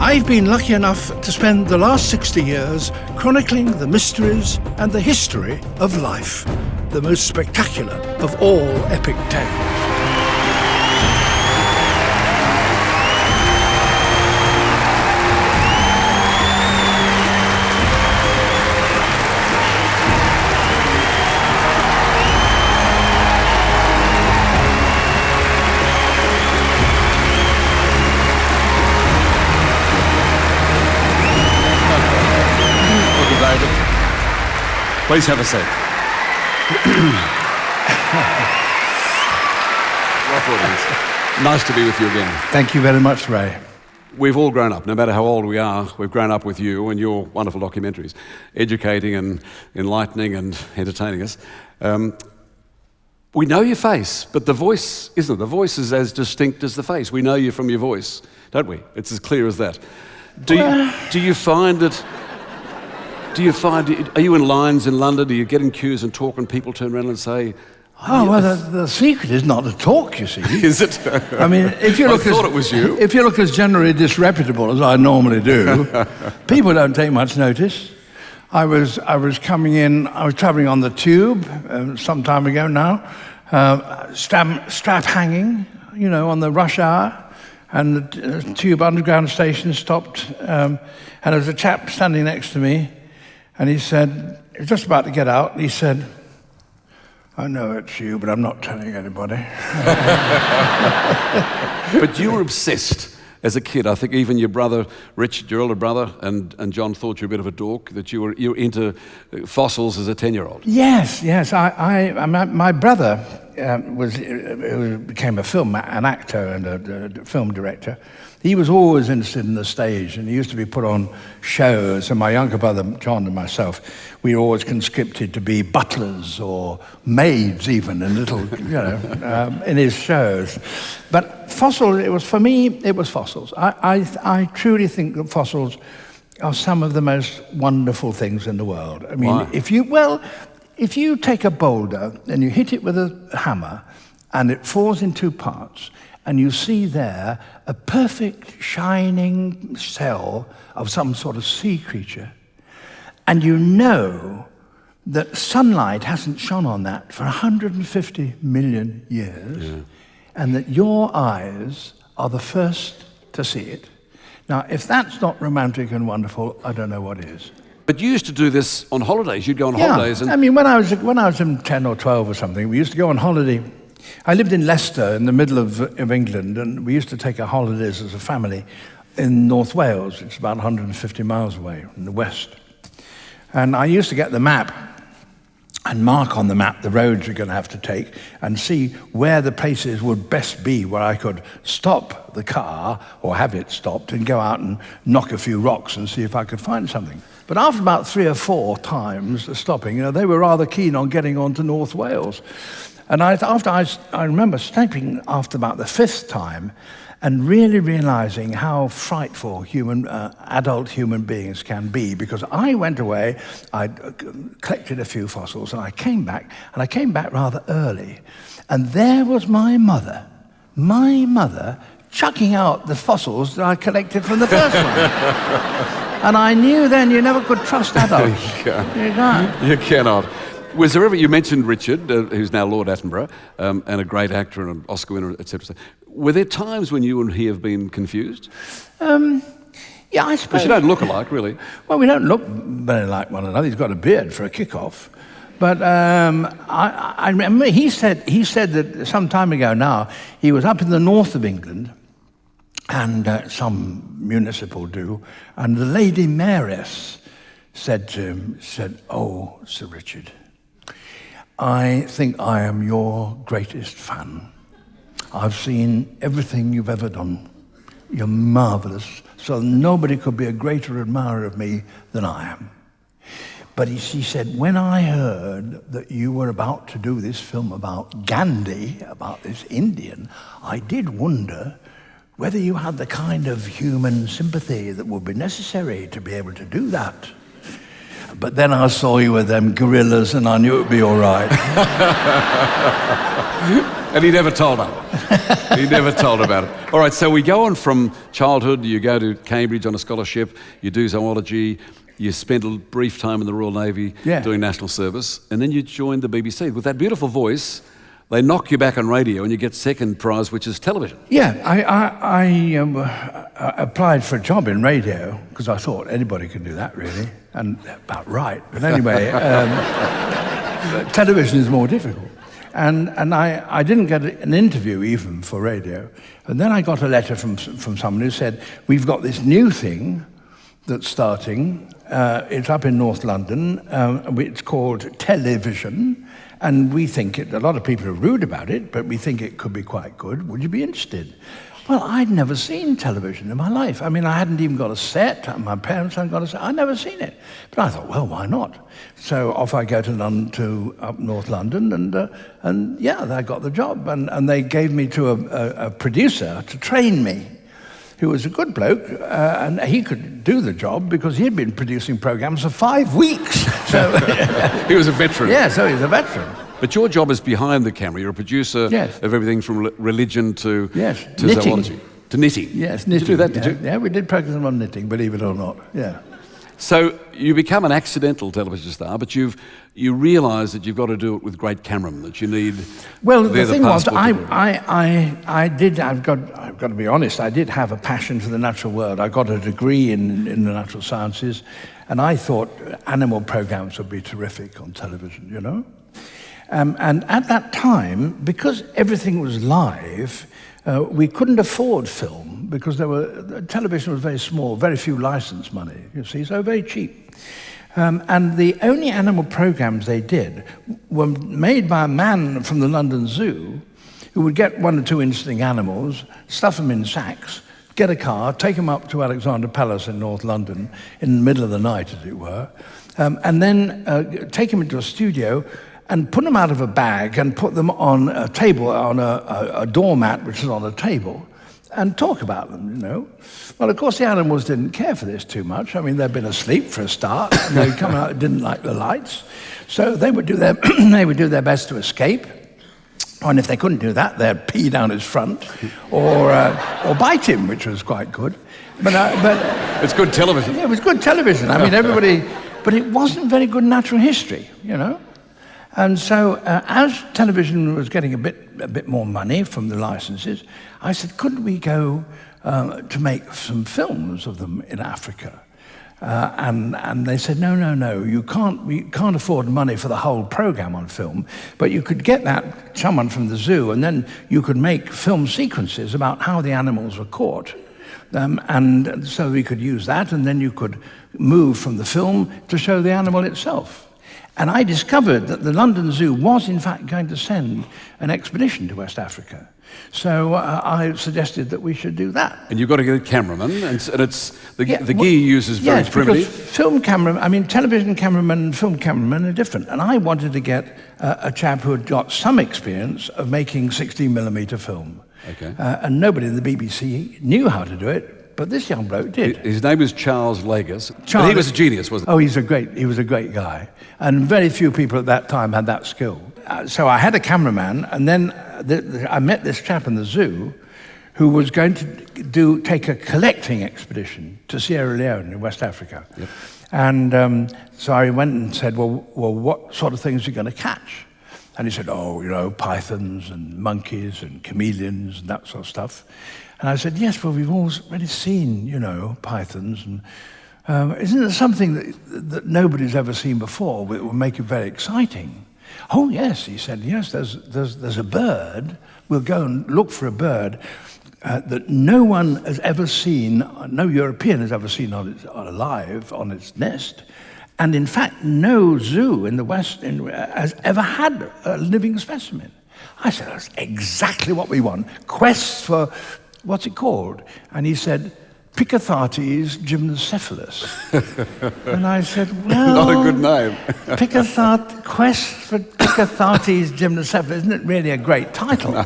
I've been lucky enough to spend the last 60 years chronicling the mysteries and the history of life, the most spectacular of all epic tales. Please have a seat. Nice to be with you again. Thank you very much, Ray. We've all grown up, no matter how old we are, we've grown up with you and your wonderful documentaries, educating and enlightening and entertaining us. We know your face, but the voice isn't. The voice is as distinct as the face. We know you from your voice, don't we? It's as clear as that. Do you find that... are you in lines in London? Do you get in queues and talk and people turn around and say... Oh, well, the secret is not to talk, you see. Is it? I mean, if you look thought it was you. If you look as generally disreputable as I normally do, people don't take much notice. I was travelling on the tube some time ago now, strap hanging, you know, on the rush hour, and the tube underground station stopped, and there was a chap standing next to me. And he said, he was just about to get out, and he said, "I know it's you, but I'm not telling anybody." But you were obsessed as a kid. I think even your brother, Richard, your older brother, and John thought you were a bit of a dork, that you were into fossils as a 10-year-old. Yes. My brother became an actor and a film director. He was always interested in the stage, and he used to be put on shows. And my younger brother, John, and myself, we were always conscripted to be butlers or maids, even in little, in his shows. But fossils, for me, it was fossils. I truly think that fossils are some of the most wonderful things in the world. I mean, why? If you take a boulder and you hit it with a hammer, and it falls in two parts, and you see there a perfect shining cell of some sort of sea creature, and you know that sunlight hasn't shone on that for 150 million years, and that your eyes are the first to see it. Now, if that's not romantic and wonderful, I don't know what is. But you used to do this on holidays. You'd go on holidays. And I mean, when I was in 10 or 12 or something, we used to go on holiday. I lived in Leicester, in the middle of England, and we used to take our holidays as a family in North Wales. It's about 150 miles away in the west. And I used to get the map and mark on the map the roads we're going to have to take and see where the places would best be where I could stop the car or have it stopped and go out and knock a few rocks and see if I could find something. But after about 3 or 4 times stopping, they were rather keen on getting on to North Wales. And I remember stopping after about the 5th time and really realizing how frightful adult human beings can be, because I went away, I collected a few fossils, and I came back rather early. And there was my mother chucking out the fossils that I collected from the first one. And I knew then you never could trust adults. You can't. You cannot. Was there ever, you mentioned Richard, who's now Lord Attenborough, and a great actor and an Oscar winner, etc. Were there times when you and he have been confused? Yeah, I suppose. Because you don't look alike, really. Well, we don't look very like one another. He's got a beard for a kick-off. But I remember he said that some time ago now, he was up in the north of England, and some municipal do, and the Lady Mayoress said to him, "Oh, Sir Richard, I think I am your greatest fan. I've seen everything you've ever done. You're marvelous, so nobody could be a greater admirer of me than I am. But she said, when I heard that you were about to do this film about Gandhi, about this Indian, I did wonder whether you had the kind of human sympathy that would be necessary to be able to do that. But then I saw you with them gorillas and I knew it would be all right." And he never told her. He never told about it. All right, so we go on from childhood, you go to Cambridge on a scholarship, you do zoology, you spend a brief time in the Royal Navy doing national service, and then you join the BBC. With that beautiful voice, they knock you back on radio and you get second prize, which is television. Yeah, I applied for a job in radio because I thought anybody could do that, really, and about right. But anyway, television is more difficult. And I didn't get an interview even for radio. And then I got a letter from someone who said, we've got this new thing that's starting. It's up in North London. It's called television. And we think a lot of people are rude about it, but we think it could be quite good. Would you be interested? Well, I'd never seen television in my life. I mean, I hadn't even got a set. My parents hadn't got a set. I'd never seen it. But I thought, well, why not? So off I go to up North London, and yeah, I got the job. And they gave me to a producer to train me, who was a good bloke, and he could do the job because he'd been producing programs for 5 weeks. So he was a veteran. Yeah, so he was a veteran. But your job is behind the camera. You're a producer of everything from religion to zoology. To knitting. Yes, Did knitting. you do that, did you? Yeah, we did programs on knitting, believe it or not, yeah. So you become an accidental television star, but you realise that you've got to do it with great cameramen, that you need... Well, the thing was, I've got to be honest, I did have a passion for the natural world. I got a degree in the natural sciences, and I thought animal programs would be terrific on television, you know? And at that time, because everything was live, we couldn't afford film because television was very small, very few license money, you see, so very cheap. And the only animal programs they did were made by a man from the London Zoo who would get 1 or 2 interesting animals, stuff them in sacks, get a car, take them up to Alexandra Palace in North London in the middle of the night, as it were, and then take them into a studio and put them out of a bag and put them on a table, on a doormat which is on a table, and talk about them, you know. Well, of course, the animals didn't care for this too much. I mean, they'd been asleep for a start, and they'd come out, didn't like the lights. So they would do their, they would do their best to escape. And if they couldn't do that, they'd pee down his front or bite him, which was quite good. But it's good television. Yeah, it was good television. I mean, everybody... But it wasn't very good natural history, you know. And so, as television was getting a bit more money from the licenses, I said, couldn't we go to make some films of them in Africa? And they said, no, we can't afford money for the whole program on film, but you could get someone from the zoo, and then you could make film sequences about how the animals were caught. And so we could use that, and then you could move from the film to show the animal itself. And I discovered that the London Zoo was, in fact, going to send an expedition to West Africa. So I suggested that we should do that. And you've got to get a cameraman, and it's the gear you use is very primitive. Because television cameramen and film cameramen are different. And I wanted to get a chap who had got some experience of making 16mm film. Okay. And nobody in the BBC knew how to do it. But this young bloke did. His name was Charles Legis. But he was a genius, wasn't he? Oh, he was a great guy. And very few people at that time had that skill. So I had a cameraman, and then I met this chap in the zoo who was going to take a collecting expedition to Sierra Leone in West Africa. Yep. And so I went and said, well, what sort of things are you going to catch? And he said, pythons and monkeys and chameleons and that sort of stuff. And I said, yes, well, we've already seen, pythons. And isn't there something that nobody's ever seen before that will make it very exciting? Oh, yes, he said, yes, there's a bird. We'll go and look for a bird that no one has ever seen, no European has ever seen alive on its nest. And in fact, no zoo in the West has ever had a living specimen. I said, that's exactly what we want. Quests for, what's it called? And he said, Picathartes gymnocephalus. And I said, well... Not a good name. Quest for Picathartes gymnocephalus. Isn't it really a great title? No.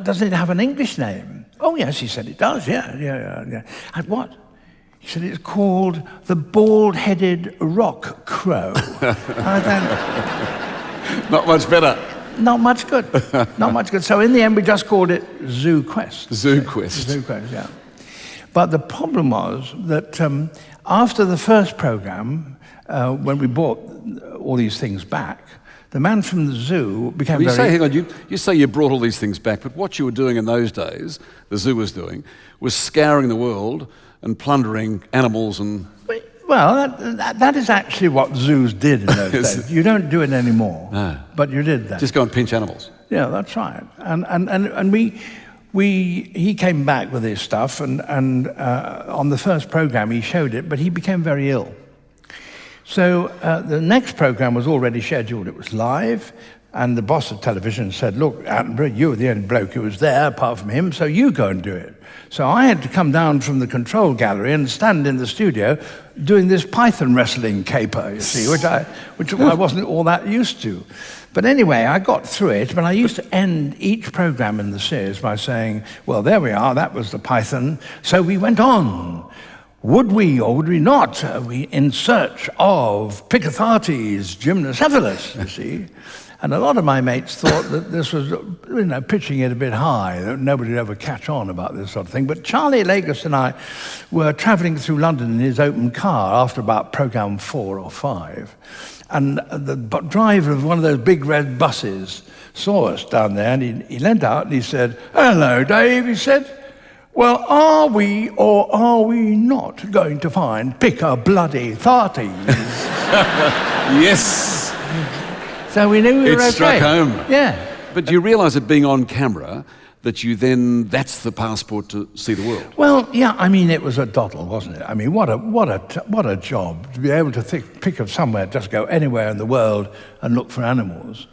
Does it have an English name? Oh, yes, he said it does, yeah. And what? He said it's called the bald-headed rock crow. Not much better. not much good. Not much good. So in the end, we just called it Zoo Quest. Zoo Quest. Zoo Quest, yeah. But the problem was that after the first program, when we brought all these things back, the man from the zoo became well, hang on, you say you brought all these things back, but what you were doing in those days, the zoo was doing, was scouring the world and plundering animals and... Well, that is actually what zoos did in those days. You don't do it anymore, no. But you did that. Just go and pinch animals. Yeah, that's right. And he came back with his stuff, and on the first program he showed it, but he became very ill. So the next program was already scheduled. It was live, and the boss of television said, look, Attenborough, you were the only bloke who was there apart from him, so you go and do it. So I had to come down from the control gallery and stand in the studio doing this python wrestling caper, you see, which I wasn't all that used to. But anyway, I got through it, but I used to end each program in the series by saying, well, there we are, that was the python. So we went on. Would we or would we not? We in search of Picathartes gymnocephalus, you see. And a lot of my mates thought that this was, pitching it a bit high, that nobody would ever catch on about this sort of thing. But Charlie Lagos and I were traveling through London in his open car after about program 4 or 5. And the driver of one of those big red buses saw us down there, and he leant out and he said, hello, Dave, he said. Well, are we or are we not going to find Picathartes? Yes. So we knew we were okay. It struck home. Yeah. But do you realise that being on camera, that you then, that's the passport to see the world? Well, yeah, I mean, it was a doddle, wasn't it? I mean, what a job to be able to pick of somewhere, just go anywhere in the world and look for animals.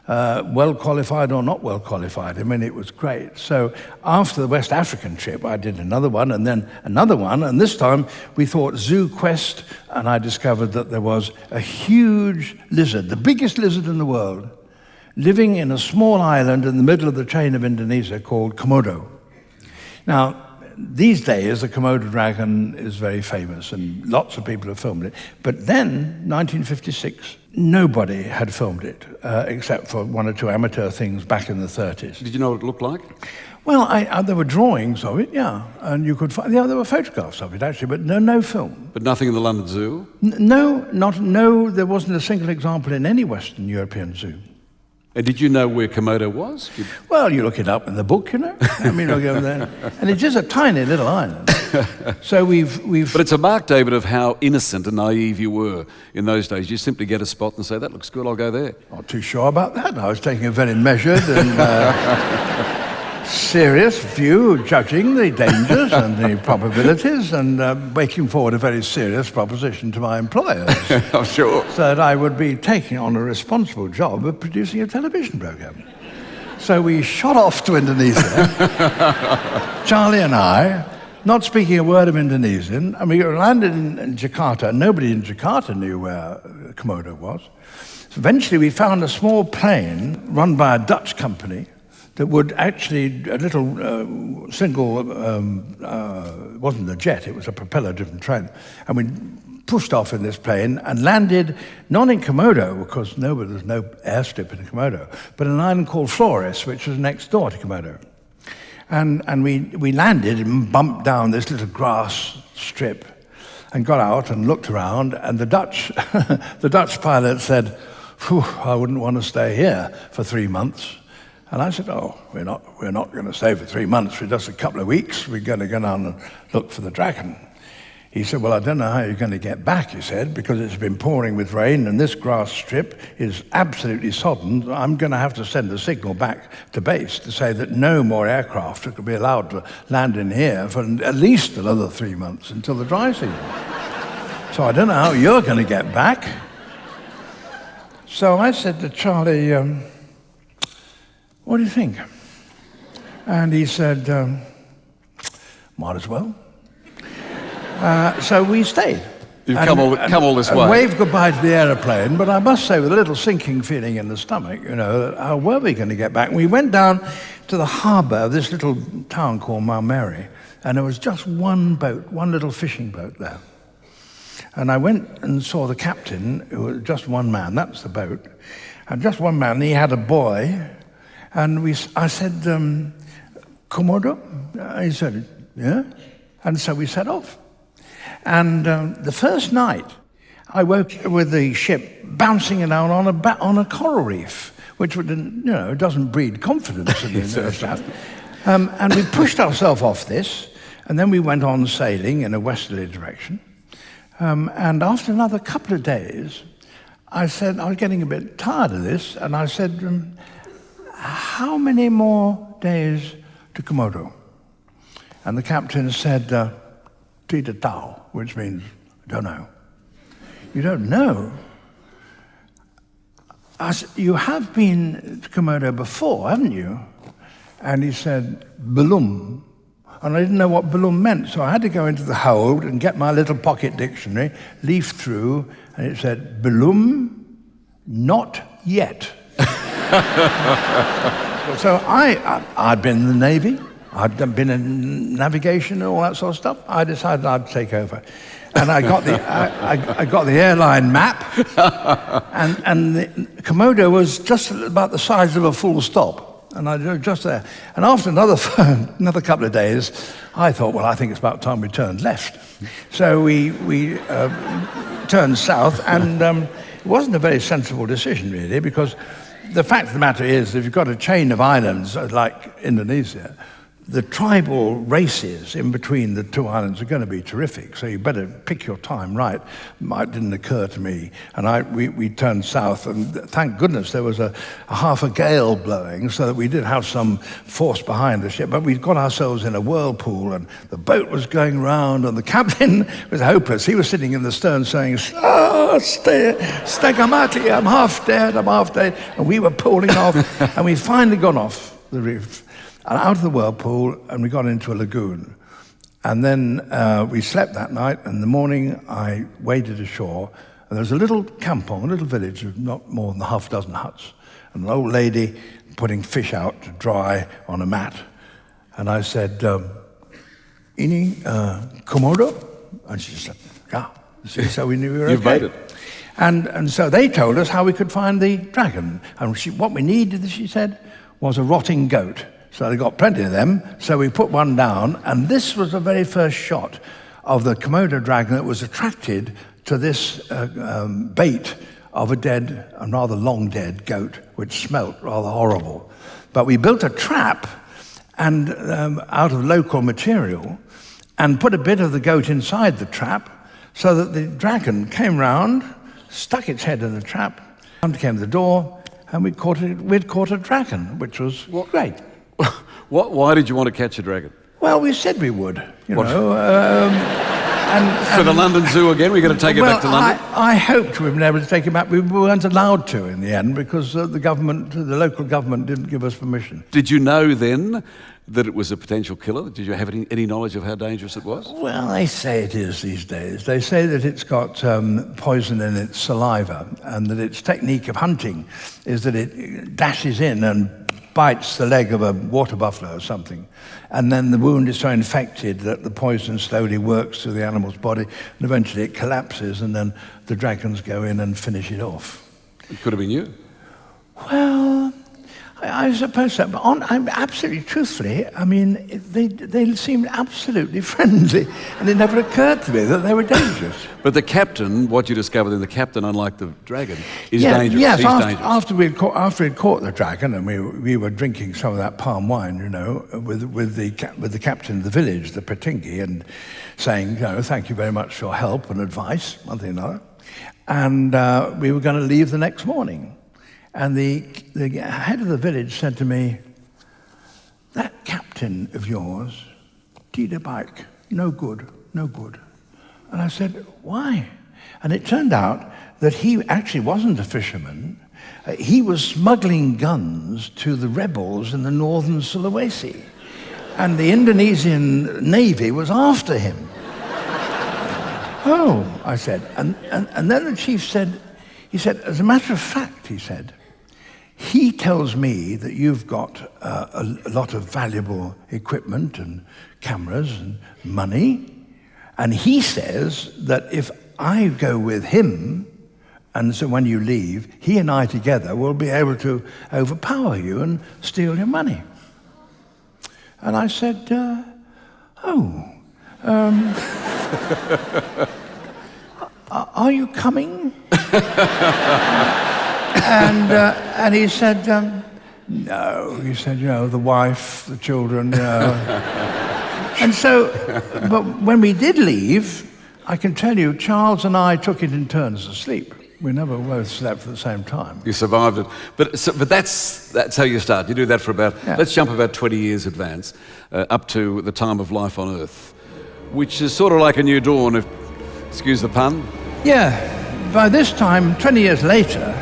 Well qualified or not well qualified. I mean, it was great. So after the West African trip, I did another one and then another one. And this time we thought Zoo Quest, and I discovered that there was a huge lizard, the biggest lizard in the world, living in a small island in the middle of the chain of Indonesia called Komodo. Now, these days, the Komodo dragon is very famous and lots of people have filmed it. But then, 1956, nobody had filmed it, except for one or two amateur things back in the 30s. Did you know what it looked like? Well, there were drawings of it, yeah. And you could find, there were photographs of it, actually, but no film. But nothing in the London Zoo? No, there wasn't a single example in any Western European zoo. And did you know where Komodo was? Well, you look it up in the book, I mean, look over there. And it's just a tiny little island. So we've... But it's a mark, David, of how innocent and naive you were in those days. You simply get a spot and say, that looks good, I'll go there. Not too sure about that. I was taking a very measured and serious view, judging the dangers and the probabilities and making forward a very serious proposition to my employers. I'm sure. So that I would be taking on a responsible job of producing a television program. So we shot off to Indonesia, Charlie and I, not speaking a word of Indonesian, and we landed in Jakarta. Nobody in Jakarta knew where Komodo was. So eventually we found a small plane run by a Dutch company that would actually, a little single, it wasn't a jet, it was a propeller-driven train. And we pushed off in this plane and landed, not in Komodo, because there's no airstrip in Komodo, but an island called Flores, which was next door to Komodo. And we landed and bumped down this little grass strip and got out and looked around, and the Dutch pilot said, I wouldn't want to stay here for 3 months. And I said, we're not going to stay for 3 months, for just a couple of weeks. We're going to go down and look for the dragon. He said, well, I don't know how you're going to get back, he said, because it's been pouring with rain and this grass strip is absolutely sodden. I'm going to have to send a signal back to base to say that no more aircraft could be allowed to land in here for at least another 3 months until the dry season. So I don't know how you're going to get back. So I said to Charlie, what do you think? And he said, might as well. So we stayed. You've come all this way. Waved goodbye to the aeroplane, but I must say with a little sinking feeling in the stomach, how were we going to get back? And we went down to the harbour of this little town called Maumere, and there was just one boat, one little fishing boat there. And I went and saw the captain, who was just one man, that's the boat. And just one man, he had a boy, and I said, Komodo? He said, yeah. And so we set off. And the first night, I woke with the ship bouncing around on a coral reef, which doesn't breed confidence in the and we pushed ourselves off this, and then we went on sailing in a westerly direction. And after another couple of days, I said, I was getting a bit tired of this, and I said, how many more days to Komodo? And the captain said, Tita Tau, which means, I don't know. You don't know? I said, you have been to Komodo before, haven't you? And he said, Balum. And I didn't know what Balum meant, so I had to go into the hold and get my little pocket dictionary, leaf through, and it said, Balum, not yet. So I'd been in the Navy, I'd been in navigation and all that sort of stuff. I decided I'd take over. And I got the airline map, and the Komodo was just about the size of a full stop. And I was just there. And after another couple of days, I thought, well, I think it's about time we turned left. So we turned south, and it wasn't a very sensible decision, really, because the fact of the matter is, if you've got a chain of islands like Indonesia, the tribal races in between the two islands are going to be terrific, so you better pick your time right. It didn't occur to me, and we turned south, and thank goodness there was a half a gale blowing, so that we did have some force behind the ship, but we got ourselves in a whirlpool, and the boat was going round, and the captain was hopeless. He was sitting in the stern saying, Stegamati, I'm half dead, and we were pulling off, and we finally got off the reef, and out of the whirlpool, and we got into a lagoon. And then we slept that night, and in the morning I waded ashore, and there was a little kampong, a little village of not more than half a dozen huts, and an old lady putting fish out to dry on a mat. And I said, Ini Komodo? And she said, yeah. So we knew we were okay. You've made it. And so they told us how we could find the dragon. And what we needed, she said, was a rotting goat. So they got plenty of them, so we put one down, and this was the very first shot of the Komodo dragon that was attracted to this bait of a dead, and rather long dead goat, which smelt rather horrible. But we built a trap and out of local material, and put a bit of the goat inside the trap, so that the dragon came round, stuck its head in the trap, and came to the door, and we'd caught a dragon, which was great. Why did you want to catch a dragon? Well, we said we would, For the London Zoo again? We're going to take it back to London? I hoped we'd been able to take it back. We weren't allowed to in the end because the local government didn't give us permission. Did you know then that it was a potential killer? Did you have any knowledge of how dangerous it was? Well, they say it is these days. They say that it's got poison in its saliva, and that its technique of hunting is that it dashes in and bites the leg of a water buffalo or something, and then the wound is so infected that the poison slowly works through the animal's body, and eventually it collapses, and then the dragons go in and finish it off. It could have been you. Well, I suppose so, but absolutely truthfully, I mean, they seemed absolutely friendly, and it never occurred to me that they were dangerous. But the captain, what you discovered in the captain, unlike the dragon, is dangerous. Yes, he's dangerous. After we'd caught the dragon, and we were drinking some of that palm wine, with the captain of the village, the Patingi, and saying, thank you very much for your help and advice, one thing or another. And we were going to leave the next morning. And the head of the village said to me, that captain of yours, Tita Bike, no good. And I said, why? And it turned out that he actually wasn't a fisherman. He was smuggling guns to the rebels in the northern Sulawesi. And the Indonesian Navy was after him. Oh, I said. And then the chief said, as a matter of fact, he said, he tells me that you've got a lot of valuable equipment and cameras and money, and he says that if I go with him, And so when you leave, he and I together will be able to overpower you and steal your money. And I said, are you coming? And he said, no. He said, the wife, the children, And so, but when we did leave, I can tell you, Charles and I took it in turns to sleep. We never both slept at the same time. You survived it. But that's how you start. You do that for let's jump about 20 years advance, up to the time of life on Earth, which is sort of like a new dawn, excuse the pun. Yeah. By this time, 20 years later,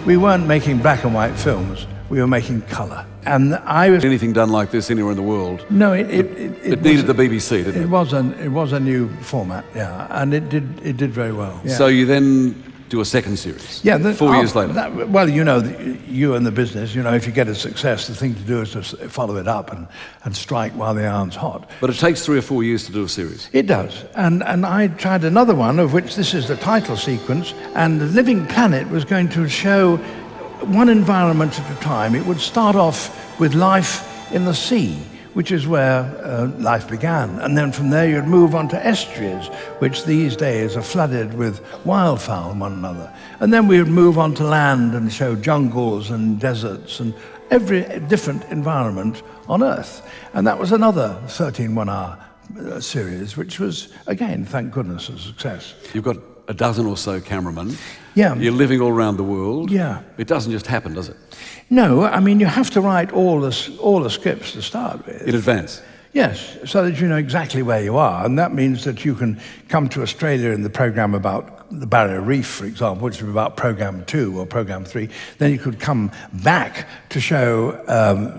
we weren't making black and white films. We were making colour. And I was... Anything done like this anywhere in the world? No, it needed the BBC, didn't it? It was a new format, yeah. And it did very well. Yeah. So you then do a second series, 4 years later. Well, you in the business, if you get a success, the thing to do is to follow it up and strike while the iron's hot. But it takes 3 or 4 years to do a series. It does. And I tried another one, of which this is the title sequence, and The Living Planet was going to show one environment at a time. It would start off with life in the sea, which is where life began. And then from there you'd move on to estuaries, which these days are flooded with wildfowl and one another. And then we would move on to land and show jungles and deserts and every different environment on Earth. And that was another 13 one-hour series, which was, again, thank goodness, a success. You've got a dozen or so cameramen. Yeah. You're living all around the world. Yeah. It doesn't just happen, does it? No, I mean, you have to write all the scripts to start with. In advance? Yes, so that you know exactly where you are. And that means that you can come to Australia in the program about the Barrier Reef, for example, which is about program 2 or program 3. Then you could come back to show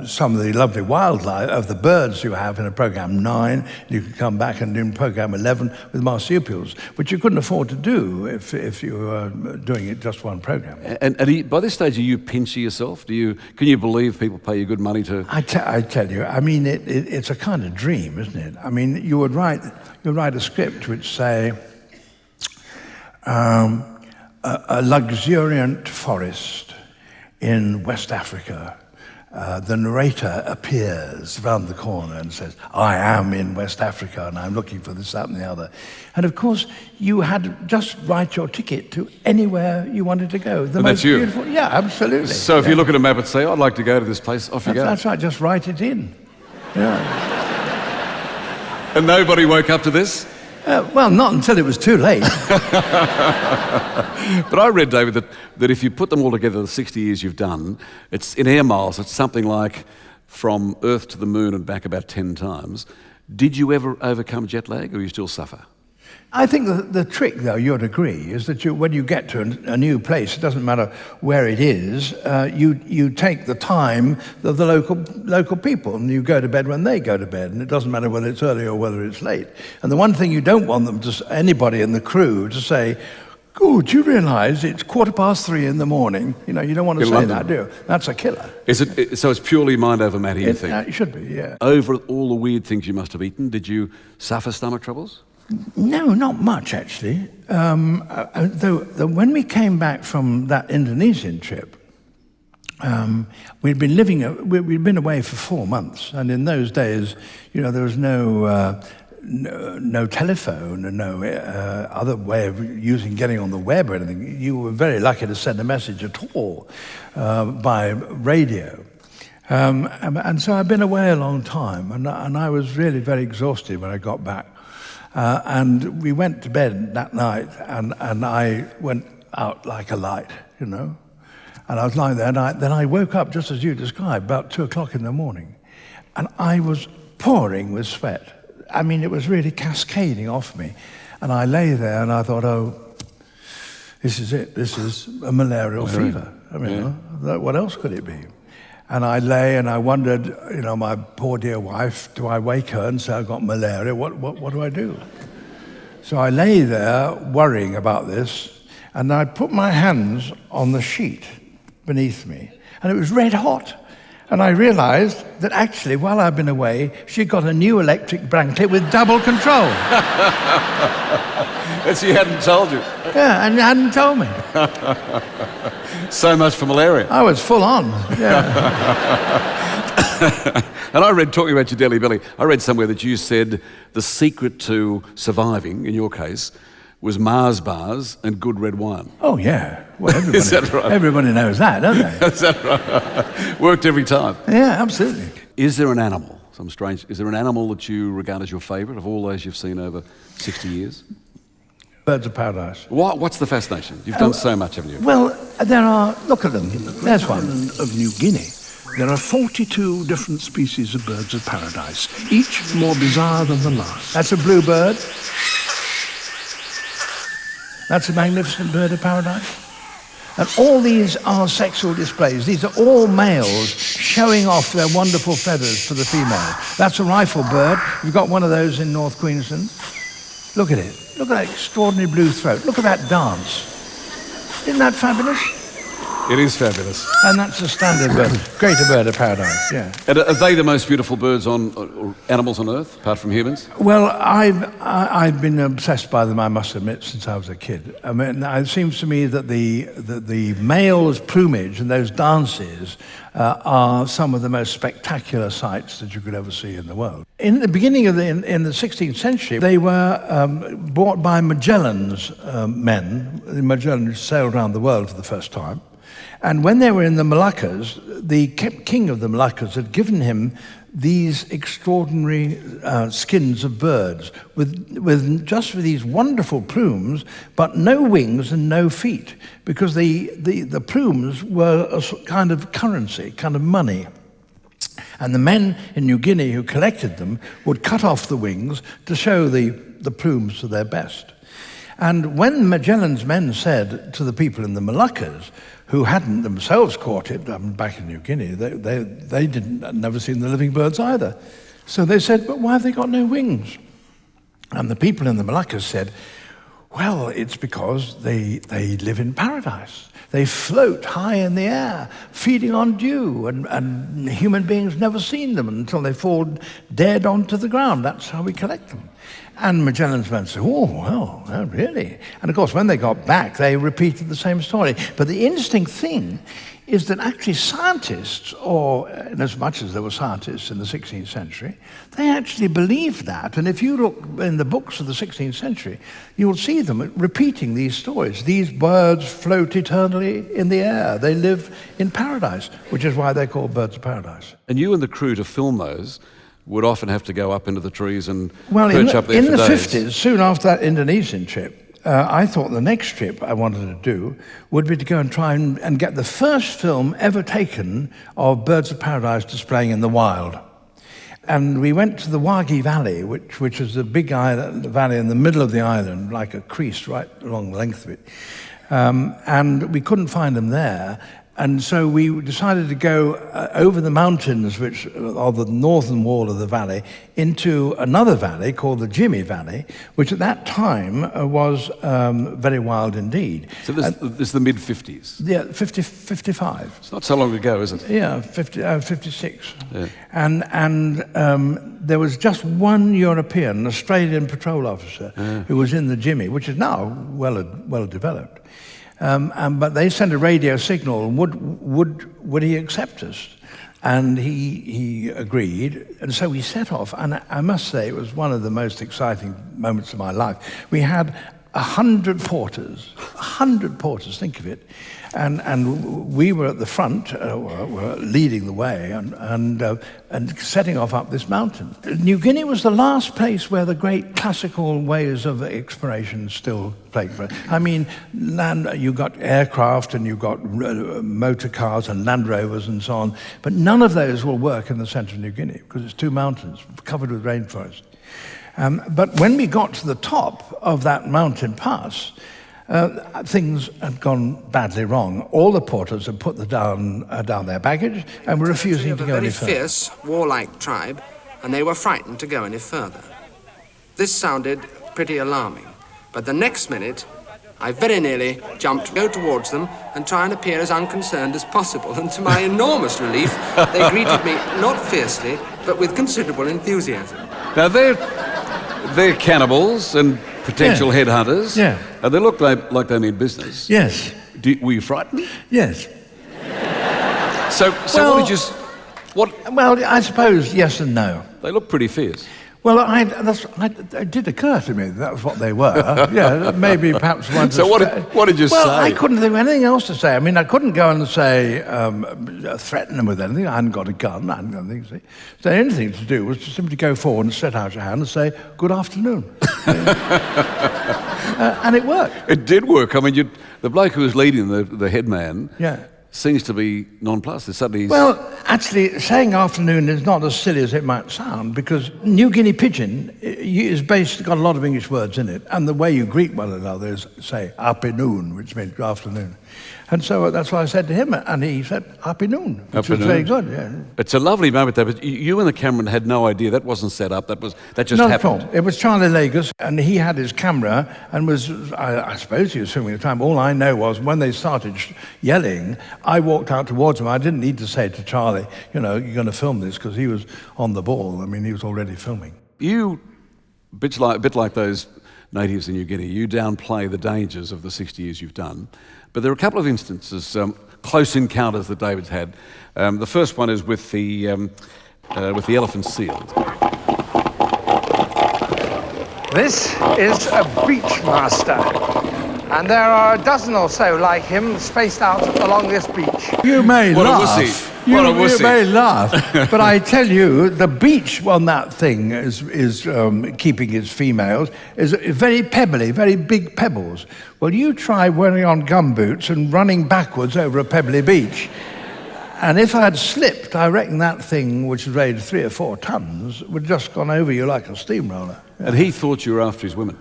some of the lovely wildlife of the birds you have in a program 9. You could come back and do program 11 with marsupials, which you couldn't afford to do if you were doing it just one program. And by this stage, are you pinchy yourself? Can you believe people pay you good money to... I tell you, I mean, it's a kind of dream, isn't it? I mean, you would write a script which say, a luxuriant forest in West Africa. The narrator appears round the corner and says, I am in West Africa and I'm looking for this, that and the other. And of course, you had to just write your ticket to anywhere you wanted to go. And that's you? Beautiful, yeah, absolutely. So if you look at a map and say, I'd like to go to this place, off you go. That's right, just write it in. Yeah. And nobody woke up to this? Well, not until it was too late. But I read, David, that if you put them all together, the 60 years you've done, it's in air miles, it's something like from Earth to the moon and back about 10 times. Did you ever overcome jet lag, or do you still suffer? I think the trick, though, you'd agree, is that when you get to a new place, it doesn't matter where it is, you take the time of the local people, and you go to bed when they go to bed, and it doesn't matter whether it's early or whether it's late. And the one thing you don't want anybody in the crew to say, oh, do you realise it's 3:15 in the morning? You don't want to say that, do you? That's a killer. So it's purely mind over matter, you think? It should be, yeah. Over all the weird things you must have eaten, did you suffer stomach troubles? No, not much, actually. Though when we came back from that Indonesian trip, we'd been away for 4 months, and in those days, there was no telephone and no other way of getting on the web or anything. You were very lucky to send a message at all by radio. And so I'd been away a long time, and I was really very exhausted when I got back. And we went to bed that night, and I went out like a light, And I was lying there, and then I woke up, just as you described, about 2 o'clock in the morning. And I was pouring with sweat. I mean, it was really cascading off me. And I lay there, and I thought, oh, this is it. This is a malarial fever. I mean, what else could it be? And I lay and I wondered, my poor dear wife, do I wake her and say I've got malaria? What do I do? So I lay there worrying about this, and I put my hands on the sheet beneath me, and it was red hot. And I realized that actually, while I've been away, she got a new electric blanket with double control. And she hadn't told you. Yeah, and you hadn't told me. So much for malaria. I was full on, yeah. And I read, talking about your Delhi belly, I read somewhere that you said the secret to surviving, in your case, was Mars bars and good red wine. Oh, yeah. Well, everybody, Is that right? Everybody knows that, don't they? Is that right? Worked every time. Yeah, absolutely. Is there an animal, is there an animal that you regard as your favourite of all those you've seen over 60 years? Birds of paradise. What's the fascination? You've done so much, haven't you? Well, there are, look at them. There's one. Of New Guinea, there are 42 different species of birds of paradise, each more bizarre than the last. That's a bluebird. That's a magnificent bird of paradise. And all these are sexual displays. These are all males showing off their wonderful feathers for the female. That's a rifle bird. You've got one of those in North Queensland. Look at it. Look at that extraordinary blue throat. Look at that dance. Isn't that fabulous? It is fabulous. And that's a standard bird, greater bird of paradise, yeah. And are they the most beautiful birds or animals on Earth, apart from humans? Well, I've been obsessed by them, I must admit, since I was a kid. I mean, it seems to me that the male's plumage and those dances are some of the most spectacular sights that you could ever see in the world. In the beginning of in the 16th century, they were bought by Magellan's men. Magellan sailed around the world for the first time. And when they were in the Moluccas, the king of the Moluccas had given him these extraordinary skins of birds with just with these wonderful plumes, but no wings and no feet, because the plumes were a kind of currency, kind of money. And the men in New Guinea who collected them would cut off the wings to show the plumes to their best. And when Magellan's men said to the people in the Moluccas, who hadn't themselves caught it back in New Guinea, they didn't never seen the living birds either. So they said, but why have they got no wings? And the people in the Moluccas said, well, it's because they live in paradise. They float high in the air, feeding on dew, and human beings never seen them until they fall dead onto the ground. That's how we collect them. And Magellan's men said, oh, well, oh, really? And of course, when they got back, they repeated the same story. But the interesting thing is that actually scientists, or in as much as there were scientists in the 16th century, they actually believed that. And if you look in the books of the 16th century, you'll see them repeating these stories. These birds float eternally in the air. They live in paradise, which is why they're called birds of paradise. And you and the crew to film those would often have to go up into the trees and perch up there for days. In the 50s, soon after that Indonesian trip, I thought the next trip I wanted to do would be to go and try and get the first film ever taken of birds of paradise displaying in the wild. And we went to the Wagi Valley, which is a big valley in the middle of the island, like a crease right along the length of it. And we couldn't find them there. And so we decided to go over the mountains, which are the northern wall of the valley, into another valley called the Jimmy Valley, which at that time was very wild indeed. So this is the mid-50s? Yeah, 55. It's not so long ago, is it? Yeah, 56. Yeah. And there was just one European, an Australian patrol officer, who was in the Jimmy, which is now well developed. But they sent a radio signal, would he accept us? And he agreed, and so we set off, and I must say it was one of the most exciting moments of my life. We had 100 porters, think of it, and we were at the front, were leading the way, and setting off up this mountain. New Guinea was the last place where the great classical ways of exploration still played. I mean, you got aircraft and you got motor cars and Land Rovers and so on, but none of those will work in the center of New Guinea because it's two mountains covered with rainforest. But when we got to the top of that mountain pass, things had gone badly wrong. All the porters had put down their baggage and were refusing to go any further. A very fierce, warlike tribe, and they were frightened to go any further. This sounded pretty alarming, but the next minute, I very nearly jumped to go towards them and try and appear as unconcerned as possible, and to my enormous relief, they greeted me not fiercely, but with considerable enthusiasm. Now, they're cannibals and potential headhunters. Yeah. And they look like they mean business. Yes. Were you frightened? Yes. So Well- what did you... Well, I suppose yes and no. They look pretty fierce. Well, it did occur to me that was what they were. Yeah, maybe perhaps one. So what did you say? Well, I couldn't think of anything else to say. I mean, I couldn't go and say, threaten them with anything. I hadn't got a gun. I hadn't got anything to say. So the only thing to do was to simply go forward and stretch out your hand and say, "Good afternoon." And it worked. It did work. I mean, the bloke who was leading, the head man, seems to be nonplussed. Suddenly Well, actually, saying afternoon is not as silly as it might sound, because New Guinea Pidgin is got a lot of English words in it, and the way you greet one another is, say, "Apinoon," which means good afternoon. And so that's what I said to him, and he said, "Apinoon," which was very good, yeah. It's a lovely moment there, but you and the cameraman had no idea. That wasn't set up. That just Not happened. at all. It was Charlie Lagos, and he had his camera, and I suppose he was filming at the time. All I know was when they started yelling, I walked out towards him. I didn't need to say to Charlie, you're going to film this, because he was on the ball. I mean, he was already filming. You, a bit like those natives in New Guinea, you downplay the dangers of the 60 years you've done. But there are a couple of instances, close encounters that David's had. The first one is with the elephant seal. This is a beach master, and there are a dozen or so like him spaced out along this beach. You may What laugh. a wussy. What a wussy. You may laugh, but I tell you, the beach on that thing is keeping its females is very pebbly, very big pebbles. Well, you try wearing on gumboots and running backwards over a pebbly beach. And if I'd slipped, I reckon that thing, which weighed 3 or 4 tons, would just gone over you like a steamroller. And he thought you were after his women.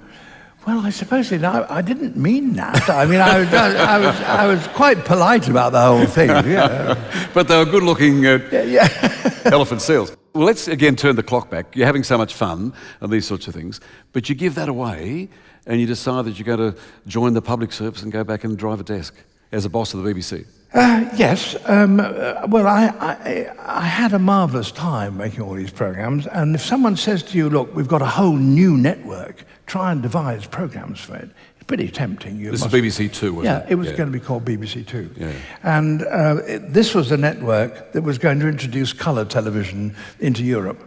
Well, I suppose I didn't mean that. I mean, I was quite polite about the whole thing. Yeah. But they were good-looking elephant seals. Well, let's again turn the clock back. You're having so much fun and these sorts of things, but you give that away and you decide that you're going to join the public service and go back and drive a desk as a boss of the BBC. Yes. Well, I had a marvellous time making all these programmes, and if someone says to you, look, we've got a whole new network, try and devise programmes for it, it's pretty tempting. This is BBC Two, wasn't it? It was going to be called BBC Two. Yeah. And this was a network that was going to introduce colour television into Europe.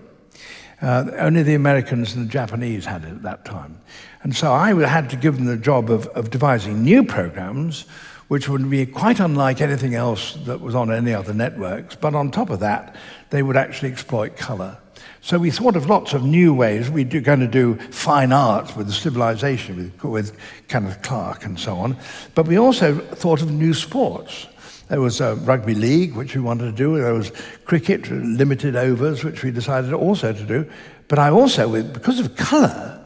Only the Americans and the Japanese had it at that time. And so I had to give them the job of devising new programmes, which would be quite unlike anything else that was on any other networks. But on top of that, they would actually exploit colour. So we thought of lots of new ways. We're going to do fine art with the Civilization, with Kenneth Clark and so on. But we also thought of new sports. There was a rugby league, which we wanted to do. There was cricket, limited overs, which we decided also to do. But I also, because of colour,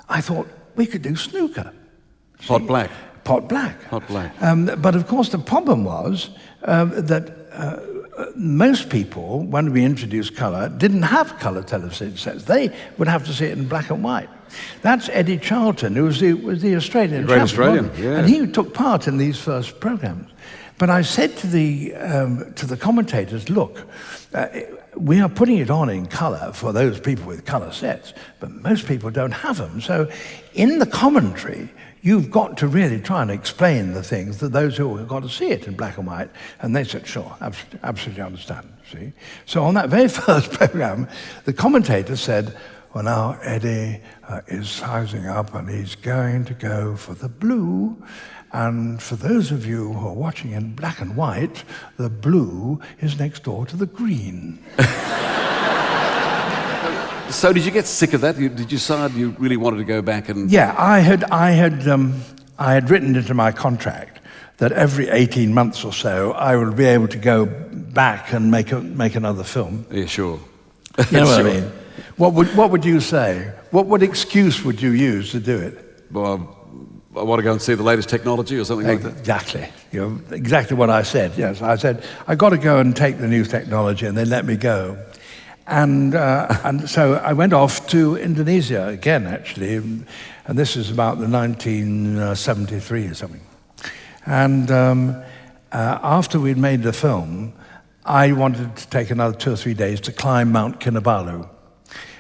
I thought we could do snooker. Pot black. Pot black. Pot black. But of course the problem was that most people, when we introduced colour, didn't have colour television sets. They would have to see it in black and white. That's Eddie Charlton, who was the Australian Great champion, Australian, yeah. and he took part in these first programmes. But I said to the commentators, look, we are putting it on in colour for those people with colour sets, but most people don't have them. So in the commentary, you've got to really try and explain the things to those who have got to see it in black and white. And they said, sure, absolutely understand, see? So on that very first programme, the commentator said, well, now Eddie is sizing up and he's going to go for the blue. And for those of you who are watching in black and white, the blue is next door to the green. So did you get sick of that? Did you decide you really wanted to go back and... Yeah, I had written into my contract that every 18 months or so I would be able to go back and make another film. Yeah, sure. You know what Sure. I mean? What would you say? What excuse would you use to do it? Well, I want to go and see the latest technology or something like that? Exactly. Exactly what I said. Yes, I said, I got to go and take the new technology, and they let me go. And so I went off to Indonesia again, actually, and this is about the 1973 or something. And after we'd made the film, I wanted to take another 2 or 3 days to climb Mount Kinabalu,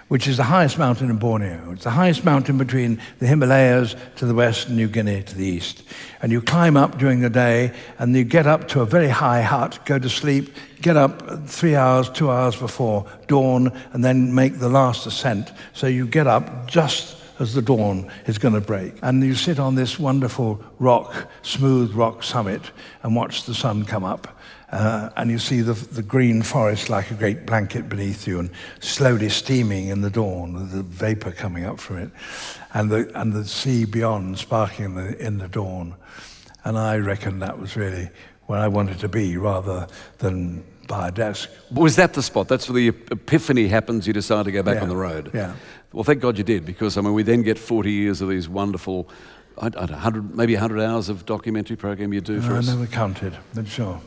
which is the highest mountain in Borneo. It's the highest mountain between the Himalayas to the west and New Guinea to the east. And you climb up during the day, and you get up to a very high hut, go to sleep, get up 3 hours, 2 hours before dawn, and then make the last ascent. So you get up just as the dawn is going to break. And you sit on this wonderful rock, smooth rock summit, and watch the sun come up. And you see the green forest like a great blanket beneath you, and slowly steaming in the dawn, with the vapor coming up from it, and the sea beyond sparkling in the dawn. And I reckon that was really where I wanted to be, rather than by a desk. Was that the spot? That's where the epiphany happens, you decide to go back on the road? Yeah. Well, thank God you did, because, I mean, we then get 40 years of these wonderful, maybe 100 hours of documentary program you do for us. I never counted, but sure.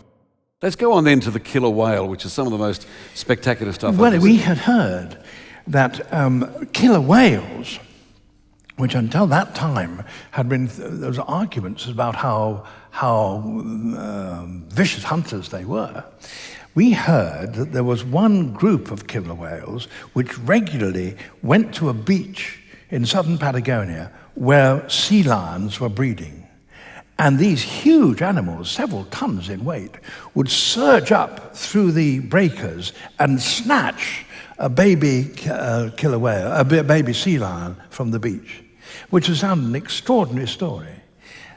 Let's go on then to the killer whale, which is some of the most spectacular stuff. Well, we had heard that killer whales, which until that time had been, there was arguments about how vicious hunters they were. We heard that there was one group of killer whales which regularly went to a beach in southern Patagonia where sea lions were breeding. And these huge animals, several tons in weight, would surge up through the breakers and snatch a baby killer whale, a baby sea lion from the beach, which was an extraordinary story.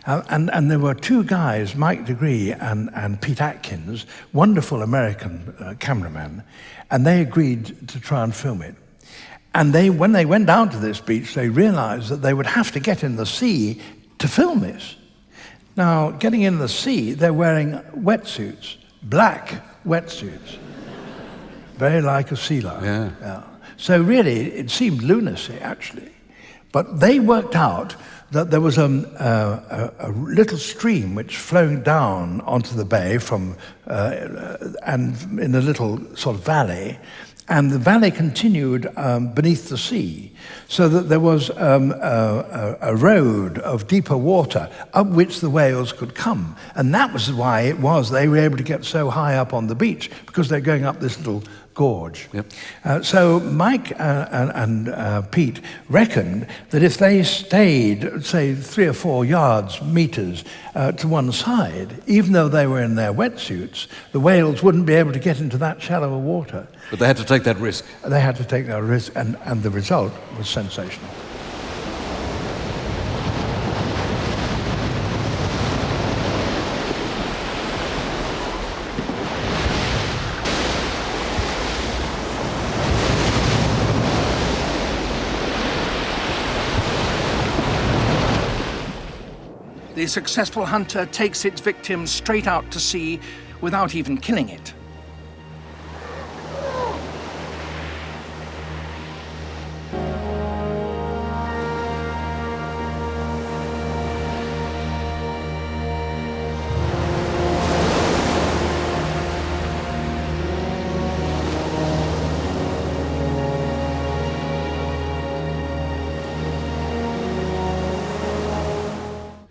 And there were two guys, Mike Degree and Pete Atkins, wonderful American cameramen, and they agreed to try and film it. And when they went down to this beach, they realized that they would have to get in the sea to film this. Now, getting in the sea, they're wearing wetsuits, black wetsuits, very like a sea lion. Yeah. So really, it seemed lunacy, actually. But they worked out that there was a little stream which flowed down onto the bay and in a little sort of valley, and the valley continued beneath the sea, so that there was a road of deeper water up which the whales could come. And that was why they were able to get so high up on the beach, because they're going up this little gorge. Yep. So Mike and Pete reckoned that if they stayed, say, 3 or 4 meters to one side, even though they were in their wetsuits, the whales wouldn't be able to get into that shallow water. But they had to take that risk. They had to take that risk, and the result was sensational. The successful hunter takes its victim straight out to sea without even killing it.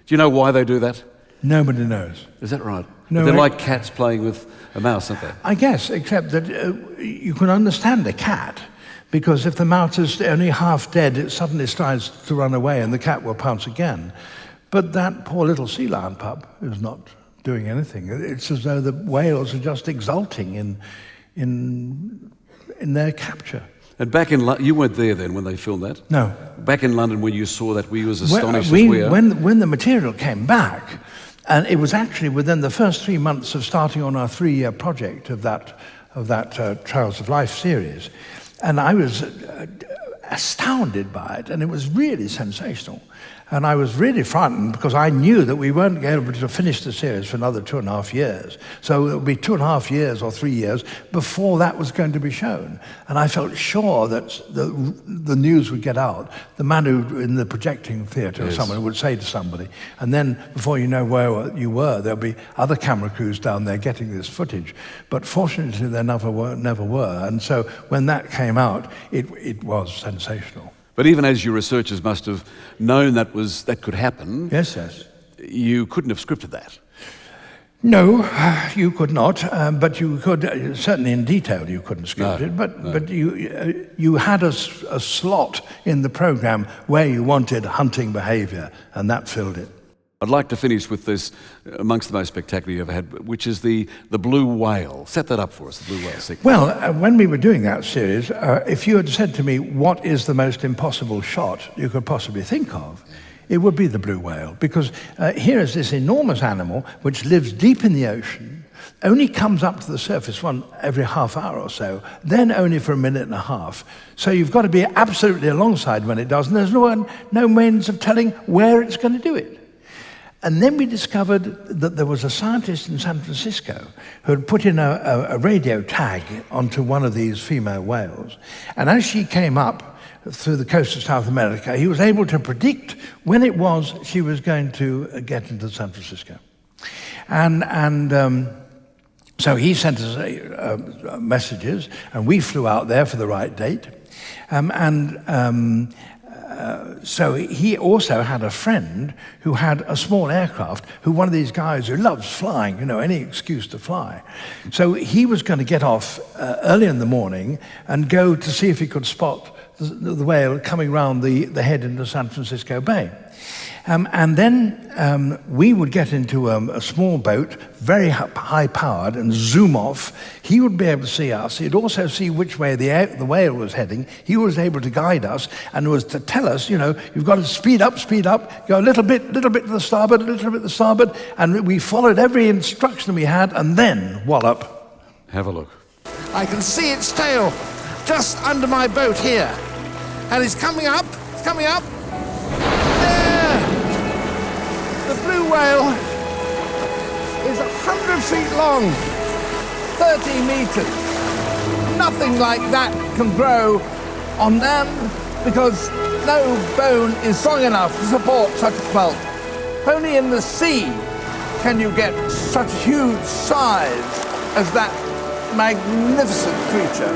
Do you know why they do that? Nobody knows. Is that right? No, they're like cats playing with a mouse, aren't they? I guess, except that you can understand a cat, because if the mouse is only half dead, it suddenly starts to run away and the cat will pounce again. But that poor little sea lion pup is not doing anything. It's as though the whales are just exulting in their capture. And back in London, you weren't there then when they filmed that? No. Back in London when you saw that, were you as astonished as we are? When the material came back, and it was actually within the first 3 months of starting on our 3-year project of that Trials of Life series, and I was astounded by it, and it was really sensational. And I was really frightened because I knew that we weren't able to finish the series for another 2.5 years. So it would be 2.5 years or 3 years before that was going to be shown. And I felt sure that the news would get out. The man who in the projecting theatre or someone would say to somebody, and then before you know where you were, there'll be other camera crews down there getting this footage. But fortunately, there never were. And so when that came out, it was sensational. But even as your researchers must have known that could happen, yes, you couldn't have scripted that. No, you could not. But you could certainly in detail. You couldn't script it. But you had a slot in the program where you wanted hunting behaviour, and that filled it. I'd like to finish with this, amongst the most spectacular you ever had, which is the blue whale. Set that up for us, the blue whale sequence. Well, when we were doing that series, if you had said to me, what is the most impossible shot you could possibly think of, it would be the blue whale. Because here is this enormous animal which lives deep in the ocean, only comes up to the surface every half hour or so, then only for a minute and a half. So you've got to be absolutely alongside when it does, and there's no means of telling where it's going to do it. And then we discovered that there was a scientist in San Francisco who had put in a radio tag onto one of these female whales. And as she came up through the coast of South America, he was able to predict when it was she was going to get into San Francisco. So he sent us messages, and we flew out there for the right date. So he also had a friend who had a small aircraft, one of these guys who loves flying, any excuse to fly. So he was going to get off early in the morning and go to see if he could spot the whale coming round the head into San Francisco Bay. And then we would get into a small boat, very high-powered, and zoom off. He would be able to see us. He'd also see which way the whale was heading. He was able to guide us and was to tell us, you've got to speed up, go a little bit to the starboard, a little bit to the starboard. And we followed every instruction we had, and then, wallop. Have a look. I can see its tail just under my boat here. And it's coming up. The blue whale is 100 feet long, 30 meters. Nothing like that can grow on land because no bone is strong enough to support such a pulp. Only in the sea can you get such huge size as that magnificent creature.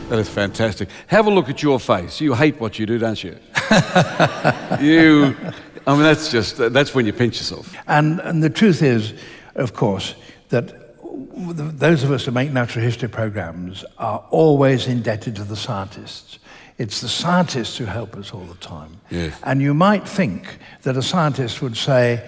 That is fantastic. Have a look at your face. You hate what you do, don't you? That's when you pinch yourself. And the truth is, of course, that those of us who make natural history programs are always indebted to the scientists. It's the scientists who help us all the time. Yes. And you might think that a scientist would say,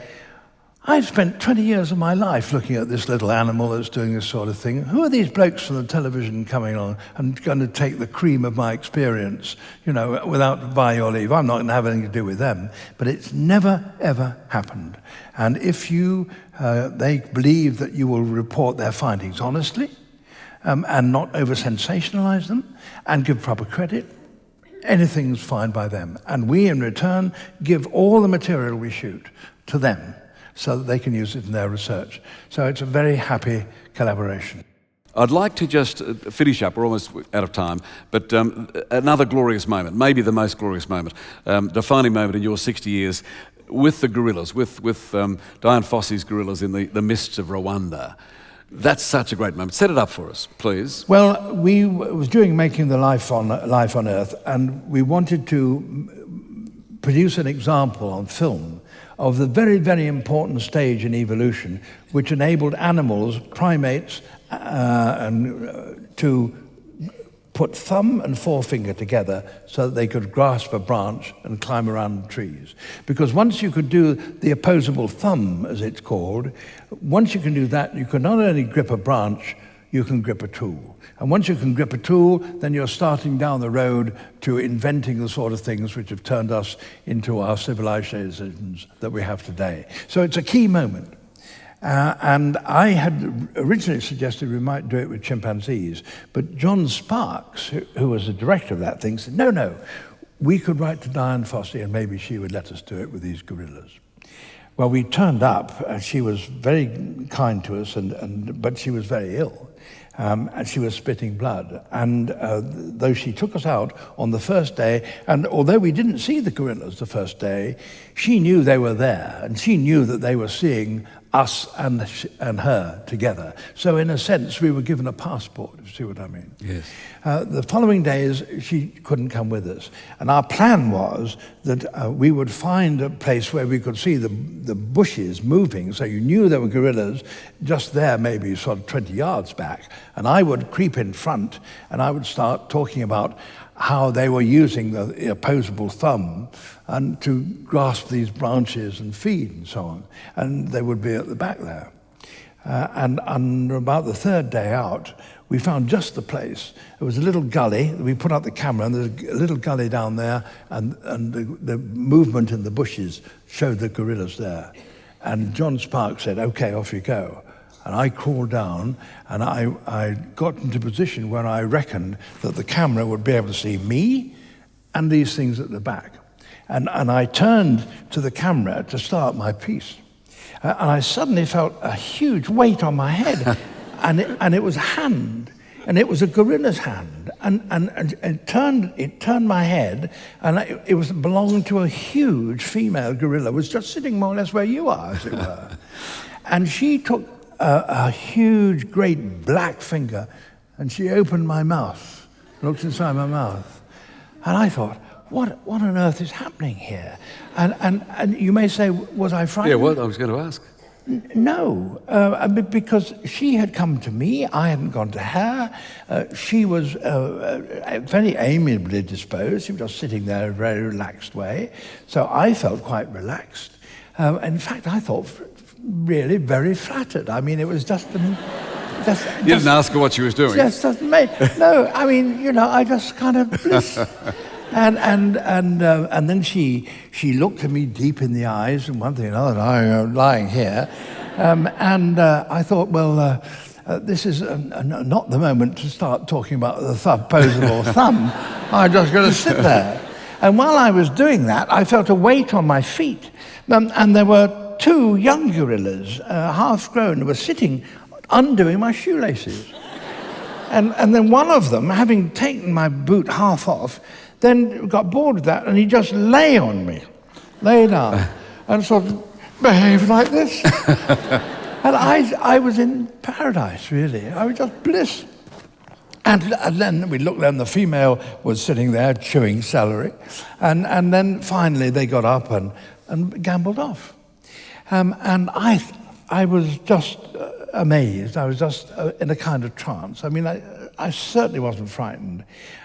I've spent 20 years of my life looking at this little animal that's doing this sort of thing. Who are these blokes from the television coming on and going to take the cream of my experience, without by your leave? I'm not going to have anything to do with them. But it's never, ever happened. And if they believe that you will report their findings honestly and not over-sensationalize them and give proper credit, anything's fine by them. And we, in return, give all the material we shoot to them, so that they can use it in their research. So it's a very happy collaboration. I'd like to just finish up, we're almost out of time, but another glorious moment, maybe the most glorious moment, defining moment in your 60 years with the gorillas, with Dian Fossey's gorillas in the mists of Rwanda. That's such a great moment. Set it up for us, please. Well, we was doing Making the Life on Earth, and we wanted to produce an example on film of the very, very important stage in evolution which enabled animals, primates, to put thumb and forefinger together so that they could grasp a branch and climb around trees. Because once you could do the opposable thumb, as it's called, once you can do that, you can not only grip a branch, you can grip a tool. And once you can grip a tool, then you're starting down the road to inventing the sort of things which have turned us into our civilizations that we have today. So it's a key moment. And I had originally suggested we might do it with chimpanzees, but John Sparks, who was the director of that thing, said, no, we could write to Diane Fossey and maybe she would let us do it with these gorillas. Well, we turned up. She was very kind to us, but she was very ill. And she was spitting blood. And though she took us out on the first day, and although we didn't see the gorillas the first day, she knew they were there, and she knew that they were seeing us and her together. So in a sense, we were given a passport, if you see what I mean. Yes. The following days, she couldn't come with us. And our plan was that we would find a place where we could see the bushes moving, so you knew there were gorillas just there, maybe sort of 20 yards back. And I would creep in front, and I would start talking about how they were using the opposable thumb and to grasp these branches and feed and so on. And they would be at the back there. And about the third day out, we found just the place. There was a little gully. We put out the camera, and there's a little gully down there, and the movement in the bushes showed the gorillas there. And John Sparks said, okay, off you go. And I crawled down, and I got into a position where I reckoned that the camera would be able to see me and these things at the back. And I turned to the camera to start my piece. And I suddenly felt a huge weight on my head, and it was a hand, and it was a gorilla's hand. And it turned my head, and it belonged to a huge female gorilla. It was just sitting more or less where you are, as it were. And she took a huge, great black finger, and she opened my mouth, looked inside my mouth, and I thought, what on earth is happening here? And you may say, was I frightened? Yeah, what? I was going to ask. No, because she had come to me, I hadn't gone to her. She was very amiably disposed. She was just sitting there in a very relaxed way. So I felt quite relaxed. In fact, I thought really very flattered. I mean, it was just... you didn't ask her what she was doing? Just doesn't make... No, I mean, I just kind of bliss. And then she looked at me deep in the eyes, and one thing and another, and I'm lying here. I thought, well, this is not the moment to start talking about the opposable thumb. I'm just going to sit there. And while I was doing that, I felt a weight on my feet. And there were two young gorillas, half-grown, who were sitting undoing my shoelaces. And then one of them, having taken my boot half off, then got bored with that, and he just lay on me, lay down, and sort of behaved like this. And I was in paradise, really. I was just bliss. And then we looked, and the female was sitting there chewing celery. And then finally they got up and gambled off. And I was just amazed. I was just in a kind of trance. I mean, I certainly wasn't frightened.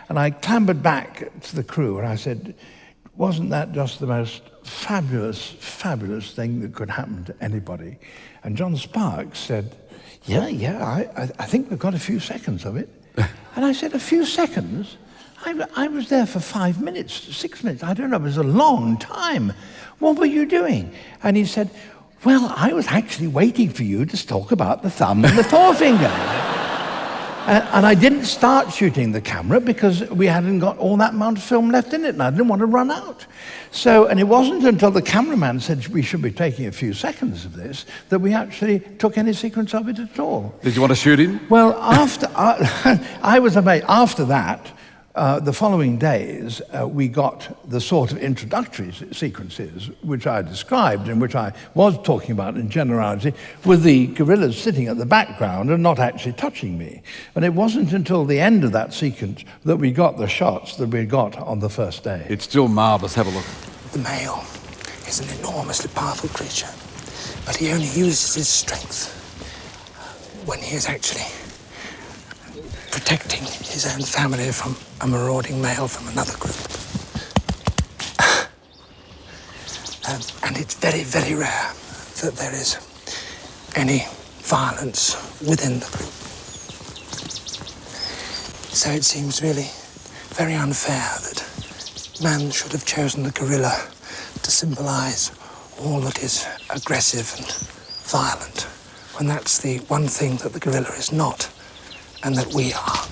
And I clambered back to the crew, and I said, wasn't that just the most fabulous, fabulous thing that could happen to anybody? And John Sparks said, yeah, I think we've got a few seconds of it. And I said, a few seconds? I was there for 5 minutes, 6 minutes, I don't know, it was a long time. What were you doing? And he said, well, I was actually waiting for you to talk about the thumb and the forefinger. And I didn't start shooting the camera because we hadn't got all that amount of film left in it, and I didn't want to run out. So, and it wasn't until the cameraman said we should be taking a few seconds of this that we actually took any sequence of it at all. Did you want to shoot him? Well, after I was amazed. After that, the following days, we got the sort of introductory sequences which I described and which I was talking about in generality, with the gorillas sitting at the background and not actually touching me. And it wasn't until the end of that sequence that we got the shots that we got on the first day. It's still marvellous. Have a look. The male is an enormously powerful creature, but he only uses his strength when he is actually protecting his own family from a marauding male from another group. And it's very, very rare that there is any violence within the group. So it seems really very unfair that man should have chosen the gorilla to symbolise all that is aggressive and violent, when that's the one thing that the gorilla is not, and that we are.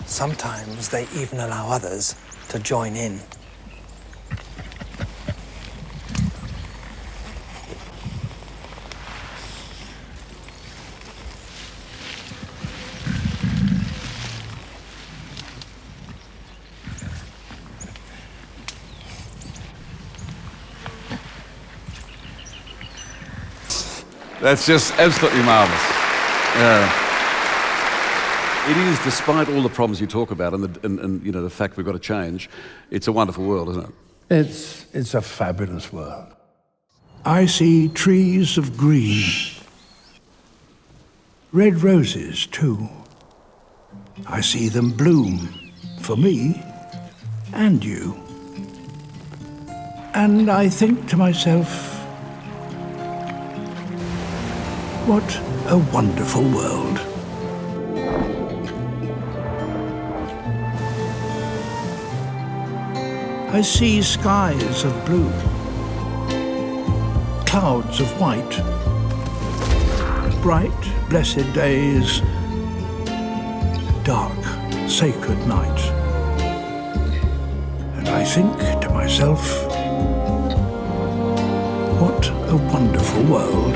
Sometimes they even allow others to join in. That's just absolutely marvellous. Yeah. It is, despite all the problems you talk about and you know, the fact we've got to change, it's a wonderful world, isn't it? It's a fabulous world. I see trees of green, red roses too. I see them bloom for me and you. And I think to myself, what a wonderful world. I see skies of blue, clouds of white, bright, blessed days, dark, sacred night. And I think to myself, what a wonderful world.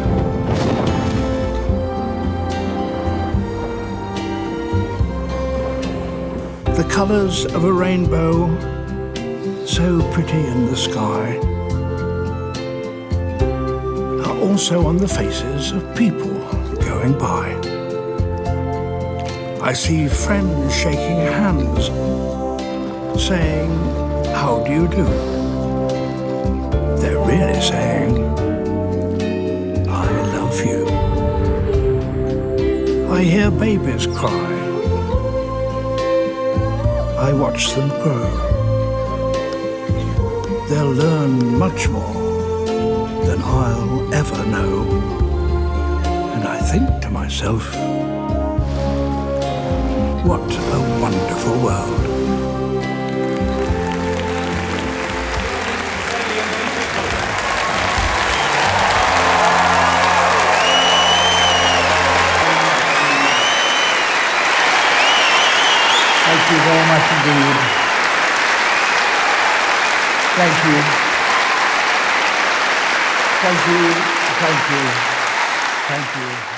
The colours of a rainbow, so pretty in the sky, are also on the faces of people going by. I see friends shaking hands, saying, "How do you do?" They're really saying, "I love you." I hear babies cry. I watch them grow. They'll learn much more than I'll ever know. And I think to myself, what a wonderful world. Thank you very much indeed. Thank you. Thank you. Thank you. Thank you.